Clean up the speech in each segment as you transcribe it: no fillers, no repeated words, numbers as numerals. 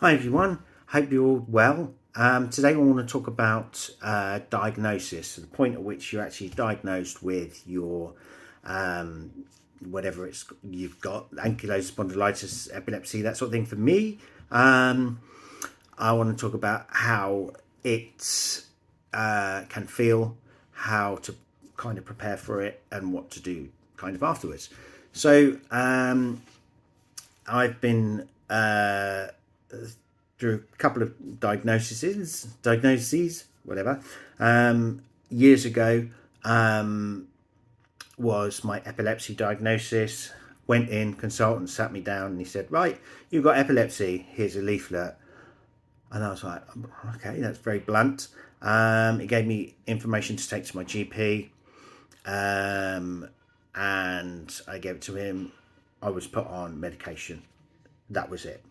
Hi everyone, hope you're all well. Today I want to talk about diagnosis, the point at which you're actually diagnosed with your whatever you've got, ankylosing spondylitis, epilepsy, that sort of thing. For me, I want to talk about how it can feel, how to kind of prepare for it, and what to do kind of afterwards. So I've been through a couple of diagnoses, whatever. Years ago was my epilepsy diagnosis. Went in, consultant sat me down, and he said, "Right, you've got epilepsy. Here's a leaflet." And I was like, "Okay, that's very blunt." He gave me information to take to my GP, and I gave it to him. I was put on medication. That was it.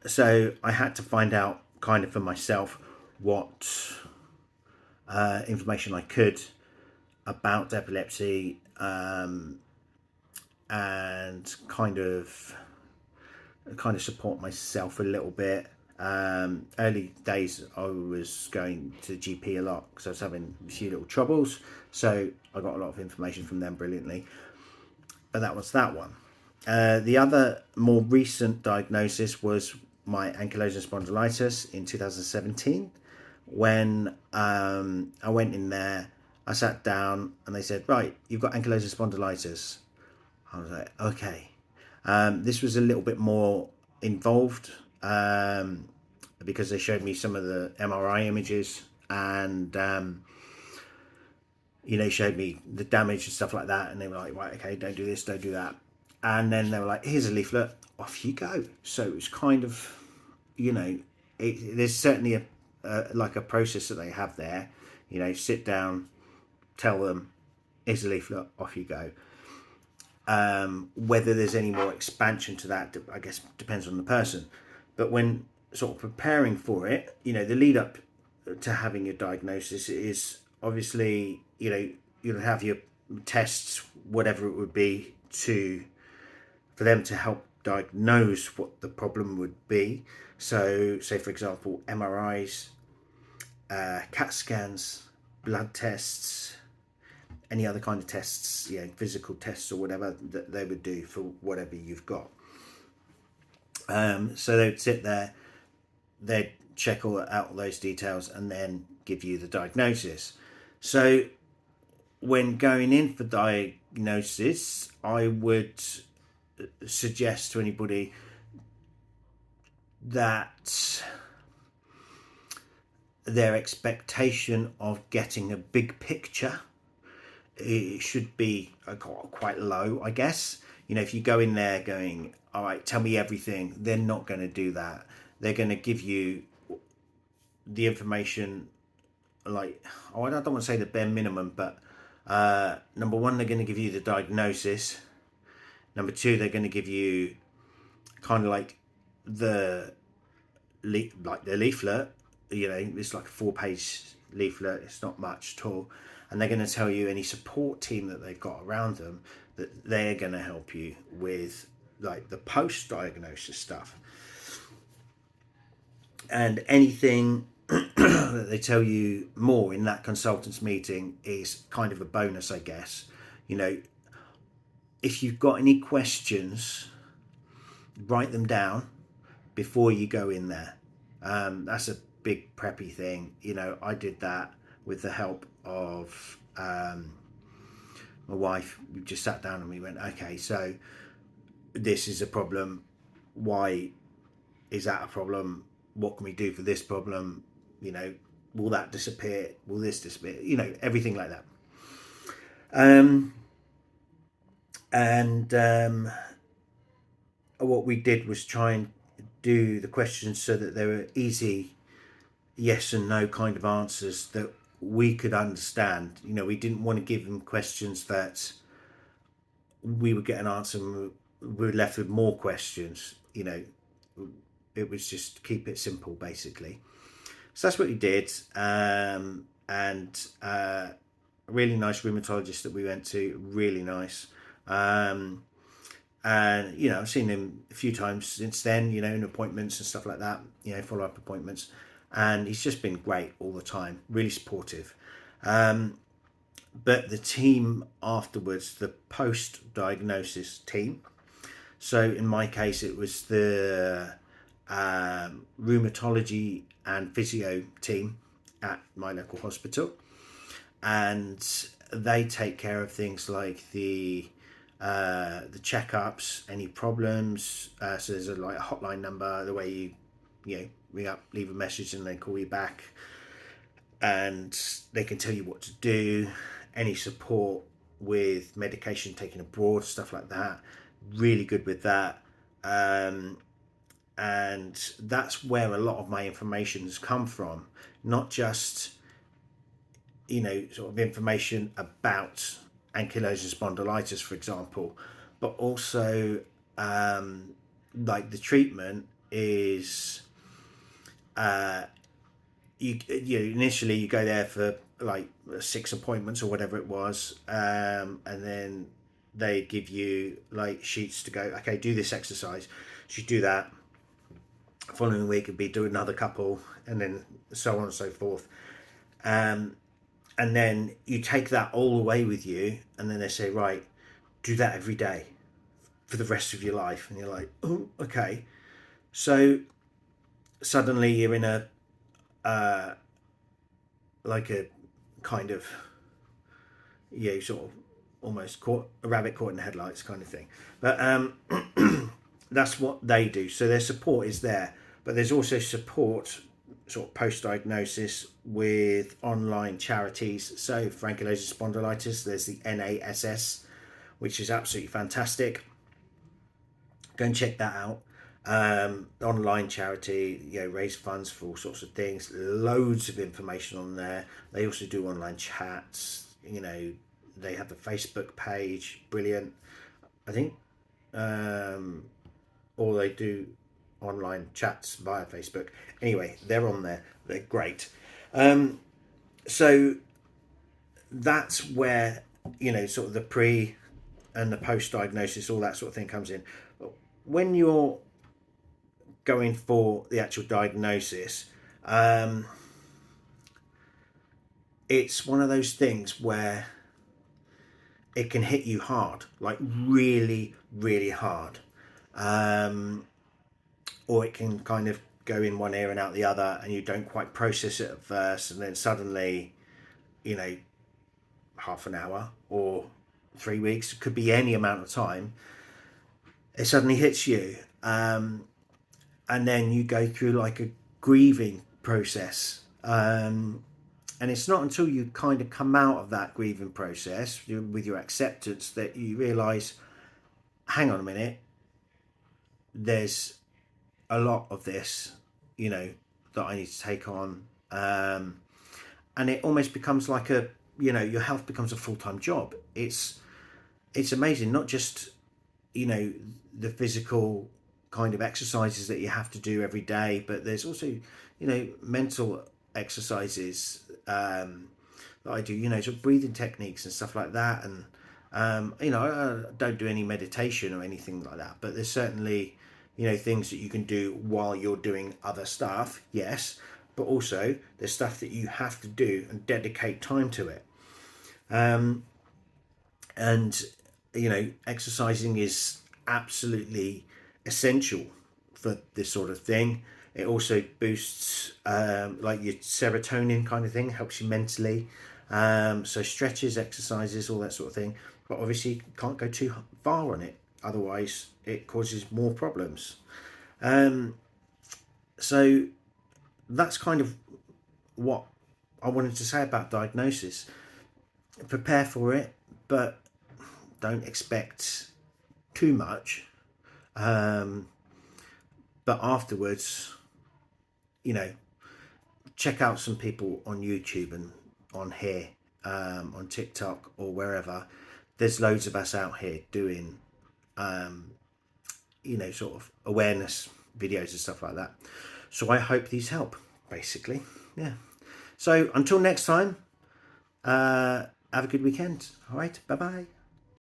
So I had to find out kind of for myself what information I could about epilepsy, and kind of support myself a little bit. Early days I was going to the GP a lot because I was having a few little troubles, so I got a lot of information from them brilliantly. But that was that one. The other more recent diagnosis was my ankylosing spondylitis in 2017. When I went in there, I sat down and they said, "Right, you've got ankylosing spondylitis." I was like, "Okay." This was a little bit more involved because they showed me some of the MRI images and showed me the damage and stuff like that. And they were like, "Right, okay, don't do this, don't do that." And then they were like, "Here's a leaflet, off you go." So it was kind of, there's certainly like a process that they have there. Sit down, tell them, "Here's a leaflet, off you go." Whether there's any more expansion to that, I guess, depends on the person. But when sort of preparing for it, the lead up to having your diagnosis is obviously, you'll have your tests, whatever it would be, for them to help diagnose what the problem would be. So, say for example, MRIs, CAT scans, blood tests, any other kind of tests, physical tests or whatever that they would do for whatever you've got. So they'd sit there, they'd check all those details, and then give you the diagnosis. So when going in for diagnosis, I would suggest to anybody that their expectation of getting a big picture, it should be quite low, I guess. If you go in there going, "All right, tell me everything," they're not going to do that. They're going to give you the information, like, I don't want to say the bare minimum, but number one, they're going to give you the diagnosis. Number two, they're going to give you kind of like the leaflet. It's like a 4-page leaflet. It's not much at all. And they're going to tell you any support team that they've got around them, that they're going to help you with like the post-diagnosis stuff. And anything that they tell you more in that consultants meeting is kind of a bonus, I guess. If you've got any questions, write them down before you go in there. That's a big preppy thing. I did that with the help of my wife. We just sat down and we went, "Okay, so this is a problem. Why is that a problem? What can we do for this problem? Will that disappear? Will this disappear?" Everything like that. And what we did was try and do the questions so that they were easy yes and no kind of answers that we could understand. We didn't want to give them questions that we would get an answer and we were left with more questions. It was just keep it simple, basically. So that's what we did. And a really nice rheumatologist that we went to, really nice. And, you know, I've seen him a few times since then, you know, in appointments and stuff like that, you know, follow-up appointments. And he's just been great all the time, really supportive. But the team afterwards, the post-diagnosis team. So in my case, it was the rheumatology and physio team at my local hospital. And they take care of things like the checkups, any problems. So there's a hotline number, the way you know, ring up, leave a message, and they call you back, and they can tell you what to do. Any support with medication taken abroad, stuff like that. Really good with that. And that's where a lot of my information has come from, not just, you know, sort of information about ankylosing spondylitis, for example, but also like the treatment is you initially you go there for like 6 appointments or whatever it was, and then they give you like sheets to go, okay, do this exercise, so you do that. Following week would be do another couple, and then so on and so forth. And then you take that all away with you, and then they say, right, do that every day for the rest of your life. And you're like, oh, okay. So suddenly you're in a like a kind of, yeah, sort of almost caught a rabbit caught in the headlights kind of thing. But that's what they do. So their support is there, but there's also support sort of post-diagnosis with online charities. So for ankylosing spondylitis, there's the NASS, which is absolutely fantastic. Go and check that out. Online charity, you know, raise funds for all sorts of things. Loads of information on there. They also do online chats. You know, they have a Facebook page. Brilliant. I think, or they do online chats via Facebook. Anyway, they're on there. They're great. So that's where, you know, sort of the pre and the post diagnosis, all that sort of thing comes in. When you're going for the actual diagnosis, it's one of those things where it can hit you hard, like really, really hard. Or it can kind of go in one ear and out the other, and you don't quite process it at first, and then suddenly, you know, half an hour or 3 weeks, it could be any amount of time, it suddenly hits you. And then you go through like a grieving process. And it's not until you kind of come out of that grieving process with your acceptance that you realise, hang on a minute, there's a lot of this, you know, that I need to take on. And it almost becomes like a, you know, your health becomes a full-time job. It's amazing, not just, you know, the physical kind of exercises that you have to do every day, but there's also, you know, mental exercises that I do, you know, sort of breathing techniques and stuff like that. And you know, I don't do any meditation or anything like that, but there's certainly, you know, things that you can do while you're doing other stuff, yes, but also there's stuff that you have to do and dedicate time to it. And you know, exercising is absolutely essential for this sort of thing. It also boosts like your serotonin kind of thing, helps you mentally. So stretches, exercises, all that sort of thing. But obviously you can't go too far on it, otherwise it causes more problems. So that's kind of what I wanted to say about diagnosis. Prepare for it, but don't expect too much. But afterwards, you know, check out some people on YouTube and on here, on TikTok or wherever. There's loads of us out here doing, you know, sort of awareness videos and stuff like that. So I hope these help, basically. Yeah. So until next time, have a good weekend. All right. Bye-bye.